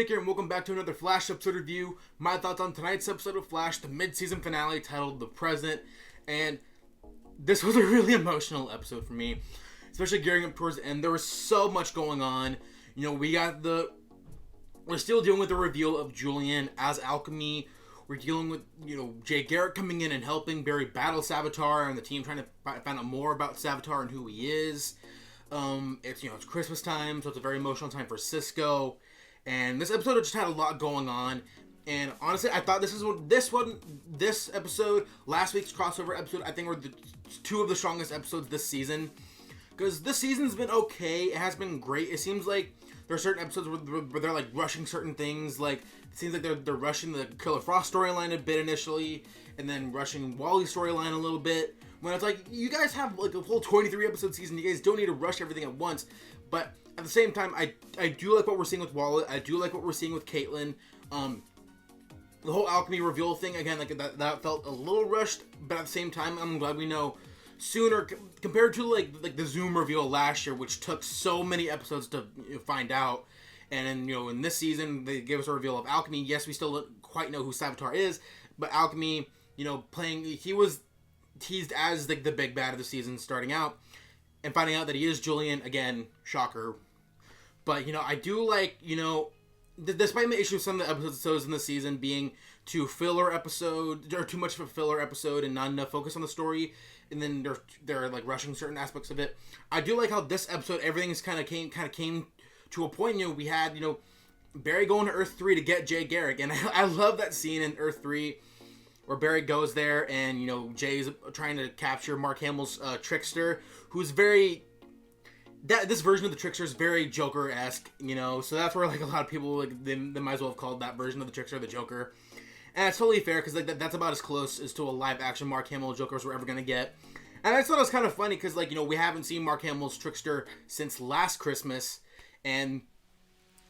Nick here, and welcome back to another Flash episode review. My thoughts on tonight's episode of Flash, the mid-season finale titled The Present. And this was a really emotional episode for me, especially gearing up towards the end. There was so much going on. You know, we're still dealing with the reveal of Julian as Alchemy. We're dealing with, Jay Garrick coming in and helping Barry battle Savitar, and the team trying to find out more about Savitar and who he is. It's Christmas time, so it's a very emotional time for Cisco. And this episode just had a lot going on. And honestly, I thought this episode, last week's crossover episode, I think were two of the strongest episodes this season. Because this season's been okay. It has been great. It seems like there are certain episodes where they're like rushing certain things. Like, it seems like they're rushing the Killer Frost storyline a bit initially, and then rushing Wally's storyline a little bit. When it's like, you guys have like a whole 23 episode season. You guys don't need to rush everything at once. But at the same time, I do like what we're seeing with Wally. I do like what we're seeing with Caitlyn. The whole alchemy reveal thing, again, like that felt a little rushed. But at the same time, I'm glad we know sooner compared to like the Zoom reveal last year, which took so many episodes to find out. And then, in this season, they gave us a reveal of Alchemy. Yes, we still don't quite know who Savitar is, but Alchemy, he was teased as the big bad of the season starting out, and finding out that he is Julian, again, shocker. But, I do like, despite my issue with some of the episodes in the season being too filler episode, or too much of a filler episode and not enough focus on the story, and then they're like rushing certain aspects of it, I do like how this episode, everything's kind of came to a point. We had, Barry going to Earth 3 to get Jay Garrick, and I love that scene in Earth 3 where Barry goes there and, Jay's trying to capture Mark Hamill's Trickster, who's very... this version of the Trickster is very Joker-esque, so that's where, like, a lot of people, like, they might as well have called that version of the Trickster the Joker. And it's totally fair, because, like, that's about as close as to a live-action Mark Hamill Joker as we're ever going to get. And I just thought it was kind of funny, because, like, we haven't seen Mark Hamill's Trickster since last Christmas, and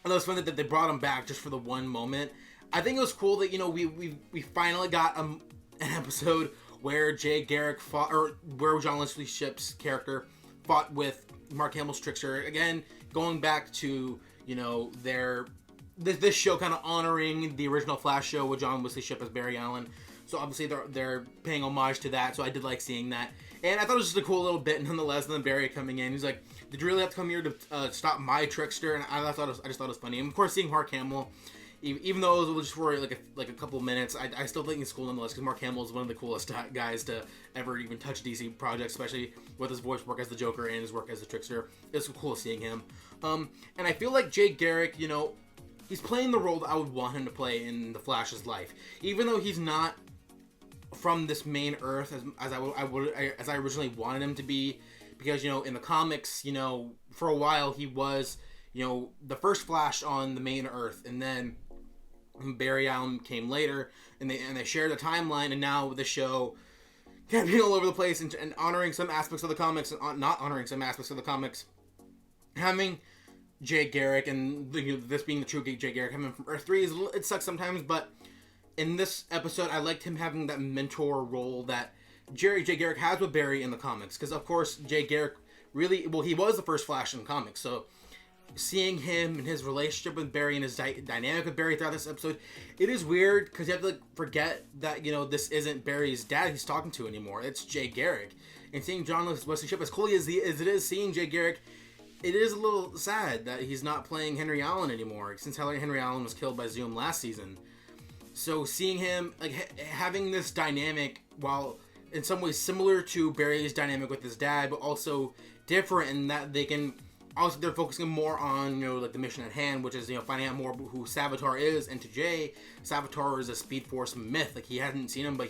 it was funny that they brought him back just for the one moment. I think it was cool that, we finally got an episode where Jay Garrick fought, or where John Leslie Shipp's character fought with Mark Hamill's Trickster. Again, going back to, this show kind of honoring the original Flash show with John Wesley Shipp as Barry Allen. So obviously they're paying homage to that, so I did like seeing that. And I thought it was just a cool little bit nonetheless. And then Barry coming in, he's like, "Did you really have to come here to stop my Trickster?" And I just thought it was funny. And of course, seeing Mark Hamill, even though it was just for like a couple minutes, I still think it's cool nonetheless, because Mark Hamill is one of the coolest guys to ever even touch DC projects, especially with his voice work as the Joker and his work as the Trickster. It's cool seeing him. And I feel like Jay Garrick, he's playing the role that I would want him to play in the Flash's life, even though he's not from this main Earth as I originally wanted him to be, because in the comics, for a while he was the first Flash on the main Earth, and then Barry Allen came later, and they shared a timeline, and now the show kind of being all over the place and honoring some aspects of the comics and not honoring some aspects of the comics, having Jay Garrick and this being the true Jay Garrick coming from Earth 3 it sucks sometimes, but in this episode I liked him having that mentor role that Jay Garrick has with Barry in the comics, because of course Jay Garrick he was the first Flash in the comics, so seeing him and his relationship with Barry and his dynamic with Barry throughout this episode, it is weird because you have to forget that this isn't Barry's dad he's talking to anymore. It's Jay Garrick, and seeing John Wesley Shipp, as cool as it is seeing Jay Garrick, it is a little sad that he's not playing Henry Allen anymore, since Henry Allen was killed by Zoom last season. So seeing him having this dynamic, while in some ways similar to Barry's dynamic with his dad, but also different in that they're focusing more on, like the mission at hand, which is, finding out more who Savitar is. And to Jay, Savitar is a Speed Force myth. Like, he hadn't seen him, but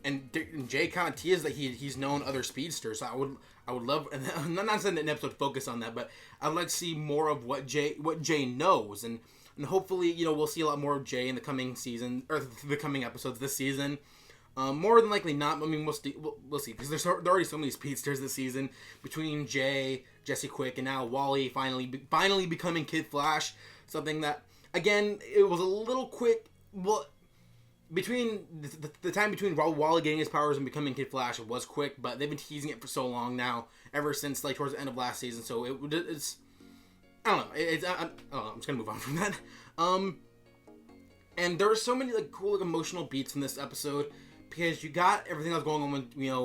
and Jay kind of teased that he's known other speedsters. So I would love, and I'm not saying that an episode focus on that, but I'd like to see more of what Jay knows, and hopefully, we'll see a lot more of Jay in the coming season, or the coming episodes this season. More than likely not. I mean, we'll see, because there are already so many speedsters this season, between Jay, Jesse Quick, and now Wally finally becoming Kid Flash. Something that, again, it was a little quick. Well, between the time between Wally getting his powers and becoming Kid Flash, it was quick, but they've been teasing it for so long now, ever since like towards the end of last season. So I don't know. I'm just gonna move on from that. And there are so many like cool, like, emotional beats in this episode because you got everything that was going on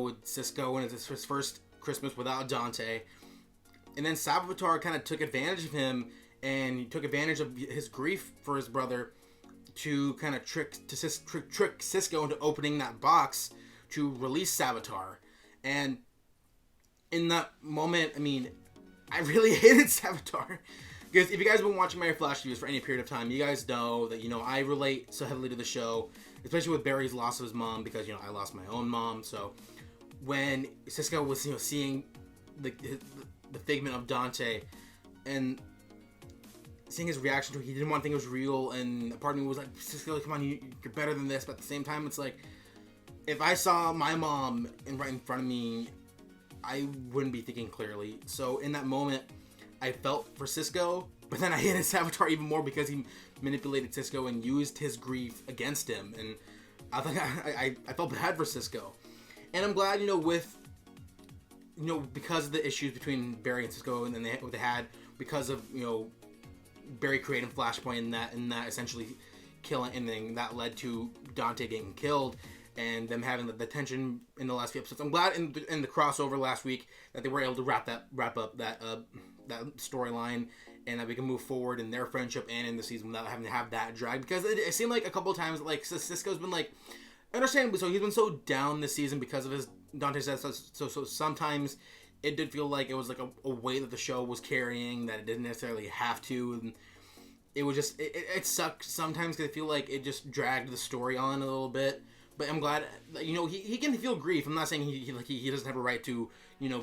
with Cisco and it's his first Christmas without Dante, and then Salvatore kind of took advantage of him and he took advantage of his grief for his brother to kind of trick Cisco into opening that box to release Salvatore. And in that moment, I mean, I really hated Salvatore. Because if you guys have been watching my Flash reviews for any period of time, you guys know that, I relate so heavily to the show, especially with Barry's loss of his mom, because, I lost my own mom. So when Cisco was, seeing the figment of Dante and seeing his reaction to it, he didn't want to think it was real, and a part of me was like, Cisco, come on, you're better than this. But at the same time, it's like, if I saw my mom right in front of me, I wouldn't be thinking clearly. So in that moment, I felt for Cisco, but then I hated Salvatore even more because he manipulated Cisco and used his grief against him. And I think I felt bad for Cisco. And I'm glad, with, because of the issues between Barry and Cisco and then what they had, because of, Barry creating Flashpoint and that essentially killing, and then that led to Dante getting killed and them having the tension in the last few episodes. I'm glad in the crossover last week that they were able to wrap up that storyline, and that we can move forward in their friendship and in the season without having to have that drag, because it seemed like a couple of times like Cisco's been like, understandably so, he's been so down this season because of his Dante says so sometimes it did feel like it was like a way that the show was carrying that it didn't necessarily have to, and it was just it sucked sometimes because I feel like it just dragged the story on a little bit. But I'm glad, he can feel grief. I'm not saying he doesn't have a right to,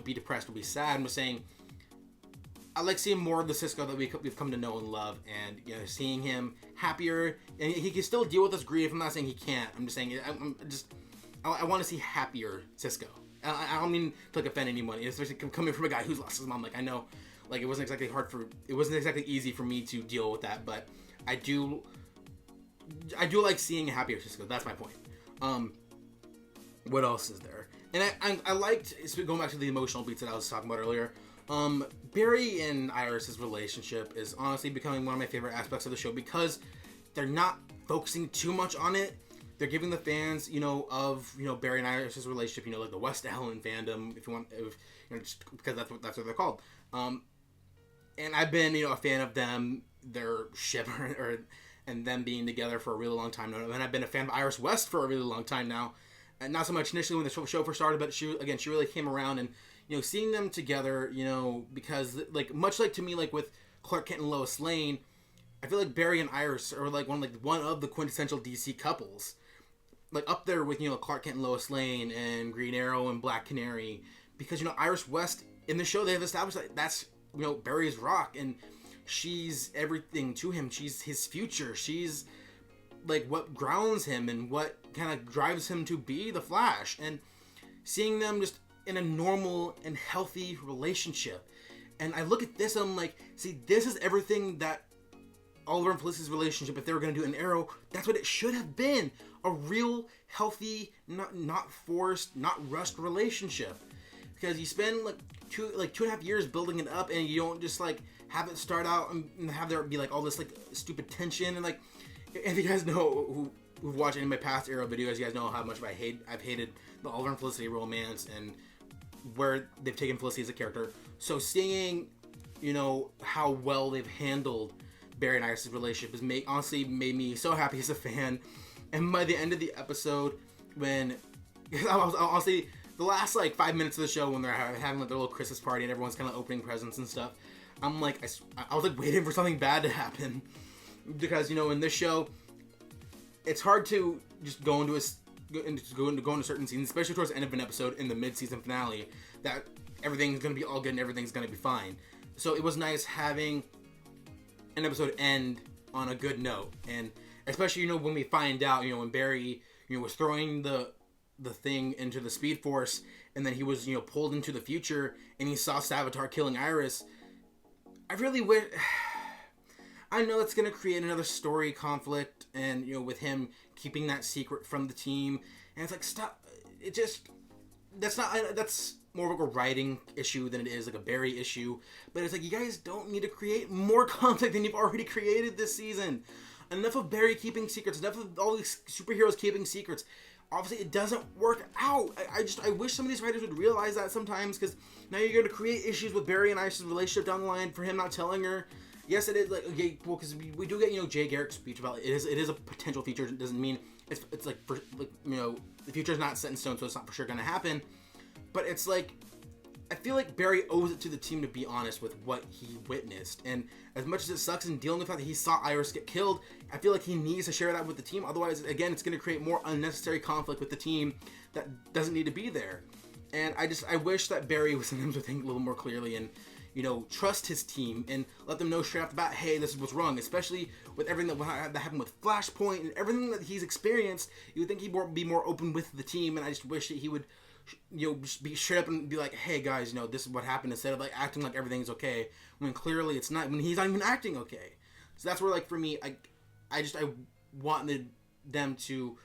be depressed or be sad. I'm just saying I like seeing more of the Cisco that we've come to know and love, and seeing him happier, and he can still deal with this grief. I'm not saying he can't. I'm just saying I want to see happier Cisco. I don't mean to offend anyone, especially coming from a guy who's lost his mom. Like, I know, like, it wasn't exactly easy for me to deal with that, but I do like seeing a happier Cisco. That's my point. What else is there? And I liked, going back to the emotional beats that I was talking about earlier, Barry and Iris' relationship is honestly becoming one of my favorite aspects of the show because they're not focusing too much on it. They're giving the fans, of Barry and Iris' relationship, like the West Allen fandom, if you want, just because that's what they're called. And I've been, a fan of them, their ship, and them being together for a really long time now. And I've been a fan of Iris West for a really long time now. And not so much initially when the show first started, but she really came around, and seeing them together, because like much like to me, like with Clark Kent and Lois Lane, I feel like Barry and Iris are like one of the quintessential DC couples, like up there with Clark Kent and Lois Lane and Green Arrow and Black Canary, because Iris West in the show they have established that that's Barry's rock, and she's everything to him. She's his future. She's like what grounds him and what kind of drives him to be the Flash. And seeing them just in a normal and healthy relationship, and I look at this and I'm like, see, this is everything that Oliver and Felicity's relationship, if they were going to do an Arrow, that's what it should have been. A real, healthy, not forced, not rushed relationship. Because you spend like 2.5 years building it up, and you don't just like have it start out and have there be like all this like stupid tension. And like, if you guys know who've watched any of my past Arrow videos, you guys know how much I've hated the Oliver and Felicity romance and where they've taken Felicity as a character. So seeing, how well they've handled Barry and Iris' relationship has honestly made me so happy as a fan. And by the end of the episode, when I was honestly the last like 5 minutes of the show when they're having like their little Christmas party and everyone's kind of opening presents and stuff, I'm like I was like waiting for something bad to happen, because in this show it's hard to just go into certain scenes, especially towards the end of an episode in the mid-season finale, that everything's gonna be all good and everything's gonna be fine. So it was nice having an episode end on a good note, and especially when we find out when Barry was throwing the thing into the Speed Force, and then he was pulled into the future, and he saw Savitar killing Iris. I really wish. I know it's gonna create another story conflict, and with him keeping that secret from the team, and it's like, stop. It just that's more of like a writing issue than it is like a Barry issue. But it's like, you guys don't need to create more conflict than you've already created this season. Enough of Barry keeping secrets. Enough of all these superheroes keeping secrets. Obviously, it doesn't work out. I wish some of these writers would realize that sometimes, because now you're going to create issues with Barry and Iris' relationship down the line for him not telling her. Yes, it is like, okay, well, because we do get, you know, Jay Garrick's speech about it is a potential future. It doesn't mean it's like, for, like, you know, the future's not set in stone, so it's not for sure going to happen. But it's like, I feel like Barry owes it to the team to be honest with what he witnessed. And as much as it sucks in dealing with the fact that he saw Iris get killed, I feel like he needs to share that with the team. Otherwise, again, it's going to create more unnecessary conflict with the team that doesn't need to be there. And I wish that Barry was in him to think a little more clearly and, you know, trust his team and let them know straight off the bat, hey, this is what's wrong. Especially with everything that happened with Flashpoint and everything that he's experienced, you would think he'd be more open with the team. And I just wish that he would, you know, just be straight up and be like, hey guys, you know, this is what happened, instead of like acting like everything's okay when clearly it's not, when he's not even acting okay. So that's where, like, for me, I wanted them to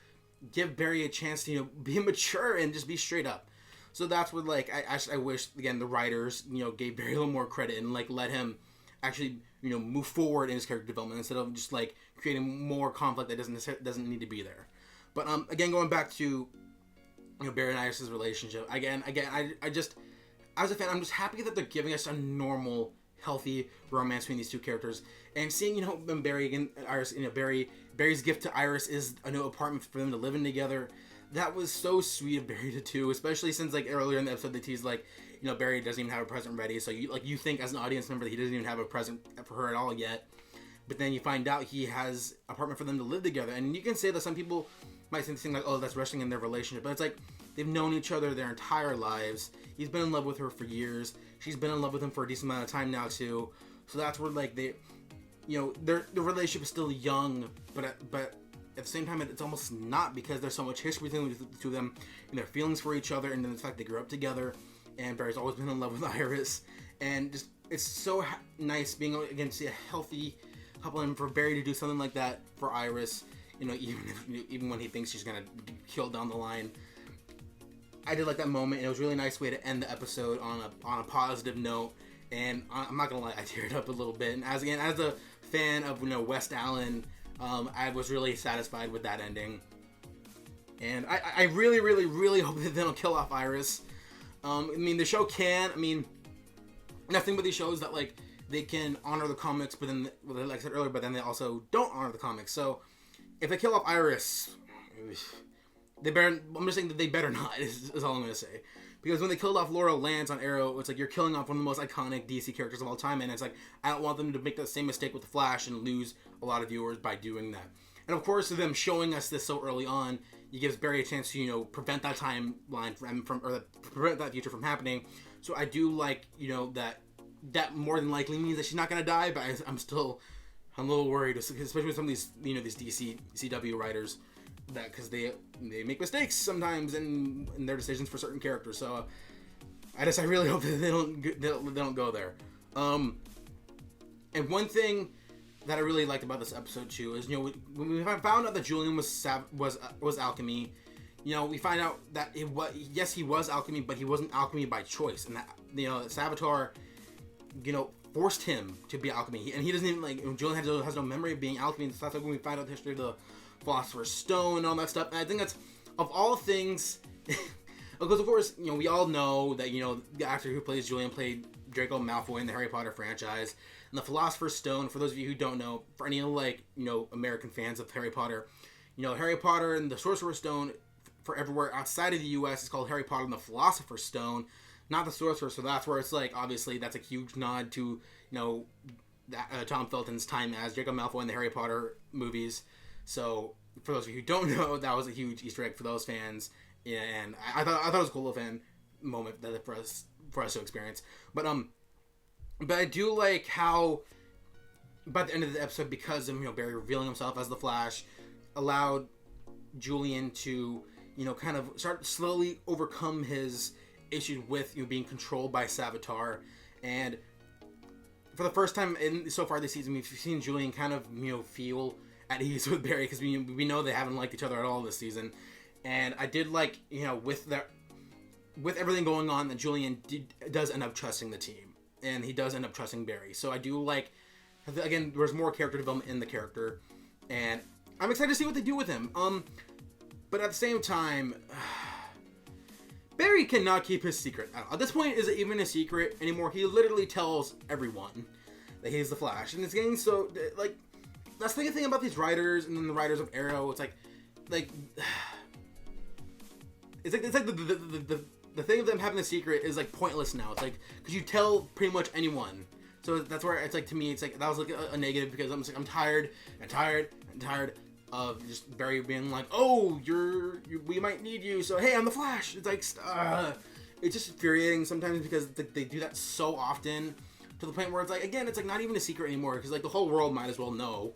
give Barry a chance to, you know, be mature and just be straight up. So that's what, like, I wish, again, the writers, you know, gave Barry a little more credit and, like, let him actually, you know, move forward in his character development instead of just, like, creating more conflict that doesn't need to be there. But, again, going back to, you know, Barry and Iris' relationship, again, I just, as a fan, I'm just happy that they're giving us a normal, healthy romance between these two characters. And seeing, you know, when Barry and Iris, you know, Barry's gift to Iris is a new apartment for them to live in together. That was so sweet of Barry to do, especially since, like, earlier in the episode they teased, like, you know, Barry doesn't even have a present ready, so you think as an audience member that he doesn't even have a present for her at all yet. But then you find out he has an apartment for them to live together. And you can say that some people might think like, oh, that's rushing in their relationship, but it's like, they've known each other their entire lives. He's been in love with her for years. She's been in love with him for a decent amount of time now too. So that's where, like, they, you know, their relationship is still young, but at the same time, it's almost not, because there's so much history between the two of them and their feelings for each other, and then the fact they grew up together. And Barry's always been in love with Iris, and just, it's so nice being able, again, to see a healthy couple, and for Barry to do something like that for Iris, you know, even when he thinks she's gonna get killed down the line. I did like that moment, and it was a really nice way to end the episode on a positive note. And I'm not gonna lie, I teared up a little bit. And as a fan of, you know, West Allen, I was really satisfied with that ending. And I really, really, really hope that they don't kill off Iris. I mean, the show can. I mean, nothing but these shows that, like, they can honor the comics, but then, like I said earlier, but then they also don't honor the comics. So if they kill off Iris, they better. I'm just saying that they better not. Is all I'm gonna say. Because when they killed off Laura Lance on Arrow, it's like you're killing off one of the most iconic DC characters of all time, and it's like, I don't want them to make that same mistake with the Flash and lose a lot of viewers by doing that. And of course, them showing us this so early on, it gives Barry a chance to, you know, prevent that timeline or prevent that future from happening. So I do like, you know, that more than likely means that she's not gonna die, but I'm a little worried, especially with some of these, you know, these CW writers, that because they make mistakes sometimes in their decisions for certain characters. So I really hope that they don't go there. And one thing that I really liked about this episode too is, you know, when we found out that Julian was alchemy, you know, we find out that he was alchemy, but he wasn't alchemy by choice, and that, you know, Savitar, you know, forced him to be alchemy, and he doesn't even, like, Julian has no memory of being alchemy and stuff. Like when we find out the history of the Philosopher's Stone and all that stuff, and I think that's, of all things, because of course, you know, we all know that, you know, the actor who plays Julian played Draco Malfoy in the Harry Potter franchise, and the Philosopher's Stone, for those of you who don't know, for any, like, you know, American fans of Harry Potter, you know, Harry Potter and the Sorcerer's Stone for everywhere outside of the U.S. is called Harry Potter and the Philosopher's Stone, not the Sorcerer. So that's where it's like, obviously, that's a huge nod to, you know, Tom Felton's time as Draco Malfoy in the Harry Potter movies. So for those of you who don't know, that was a huge Easter egg for those fans, and I thought it was a cool little fan moment that for us to experience. But I do like how by the end of the episode, because of, you know, Barry revealing himself as the Flash, allowed Julian to, you know, kind of start slowly overcome his issues with, you know, being controlled by Savitar. And for the first time so far this season, we've seen Julian kind of, you know, feel at ease with Barry, because we know they haven't liked each other at all this season. And I did like, you know, with that, with everything going on, that Julian does end up trusting the team, and he does end up trusting Barry. So I do like, again, there's more character development in the character, and I'm excited to see what they do with him. But at the same time, Barry cannot keep his secret. At this point, is it even a secret anymore? He literally tells everyone that he's the Flash, and it's getting so like, that's the thing about these writers, and then the writers of Arrow. It's like it's like the thing of them having the secret is like pointless now. It's like, because you tell pretty much anyone. So that's where it's like, to me, it's like that was like a negative, because I'm tired of just Barry being like, oh, we might need you, so hey, I'm the Flash. It's like, it's just infuriating sometimes, because they do that so often, to the point where it's like, again, it's like not even a secret anymore, because like the whole world might as well know.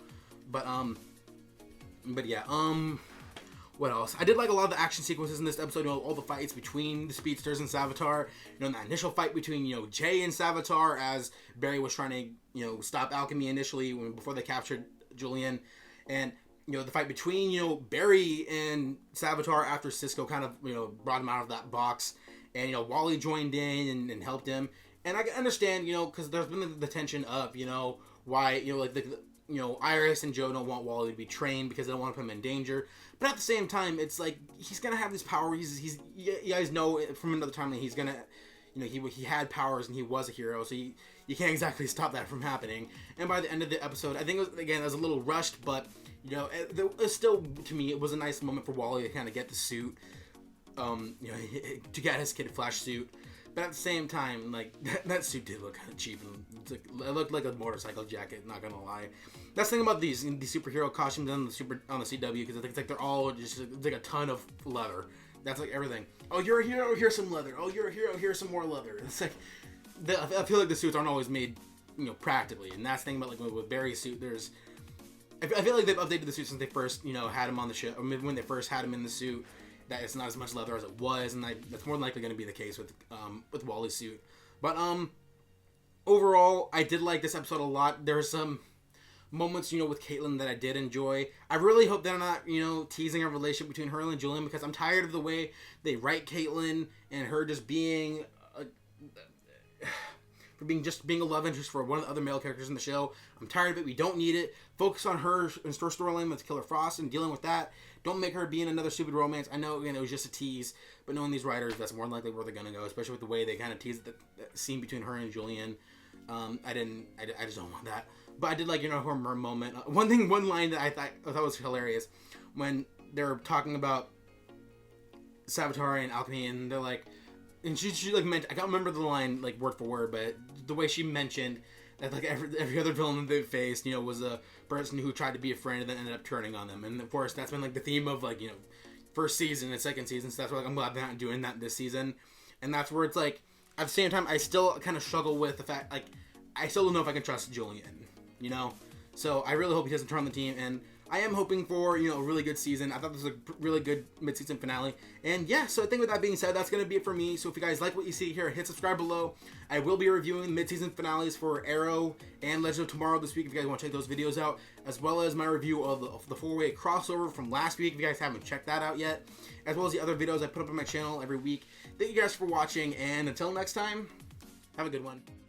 But yeah, what else? I did like a lot of the action sequences in this episode. You know, all the fights between the Speedsters and Savitar. You know, that initial fight between, you know, Jay and Savitar, as Barry was trying to, you know, stop Alchemy initially before they captured Julian, and you know, the fight between, you know, Barry and Savitar after Cisco kind of, you know, brought him out of that box, and you know, Wally joined in and helped him. And I can understand, you know, because there's been the tension of, you know, why, you know, like you know, Iris and Joe don't want Wally to be trained because they don't want to put him in danger. But at the same time, it's like, he's gonna have this power. He's you guys know from another time that he's gonna, you know, he had powers and he was a hero, so you can't exactly stop that from happening. And by the end of the episode, I think it was a little rushed, but you know, it still, to me, it was a nice moment for Wally to kind of get the suit, you know, to get his Kid Flash suit. But at the same time, like, that suit did look kind of cheap, and it looked like a motorcycle jacket, not gonna lie. That's the thing about these superhero costumes on the CW, because I think it's like they're all just like a ton of leather. That's like everything. Oh, you're a hero, here's some leather. Oh, you're a hero, here's some more leather. It's like, I feel like the suits aren't always made, you know, practically. And that's the thing about, like, with Barry's suit, I feel like they've updated the suit since they first, you know, had him on the show, or maybe when they first had him in the suit, that it's not as much leather as it was, and that's more than likely going to be the case with Wally's suit. But overall, I did like this episode a lot. There were some moments, you know, with Caitlin that I did enjoy. I really hope they're not, you know, teasing a relationship between her and Julian, because I'm tired of the way they write Caitlin and her just being being a love interest for one of the other male characters in the show. I'm tired of it. We don't need it. Focus on her and her storyline with Killer Frost and dealing with that. Don't make her be in another stupid romance. I know, again, it was just a tease, but knowing these writers, that's more than likely where they're gonna go, especially with the way they kind of teased the scene between her and Julian. I just don't want that. But I did like, you know, her moment. One line that I thought was hilarious, when they're talking about Savitar and Alchemy, and they're like, and she like mentioned, I can't remember the line like word for word, but the way she mentioned that, like, every other villain that they faced, you know, was a person who tried to be a friend and then ended up turning on them. And of course, that's been like the theme of, like, you know, first season and second season. So that's why, like, I'm glad they're not doing that this season. And that's where it's like, at the same time, I still kind of struggle with the fact, like, I still don't know if I can trust Julian, you know? So I really hope he doesn't turn on the team, and I am hoping for, you know, a really good season. I thought this was a really good mid-season finale. And yeah, so I think with that being said, that's going to be it for me. So if you guys like what you see here, hit subscribe below. I will be reviewing mid-season finales for Arrow and Legend of Tomorrow this week if you guys want to check those videos out, as well as my review of the 4-way crossover from last week if you guys haven't checked that out yet, as well as the other videos I put up on my channel every week. Thank you guys for watching, and until next time, have a good one.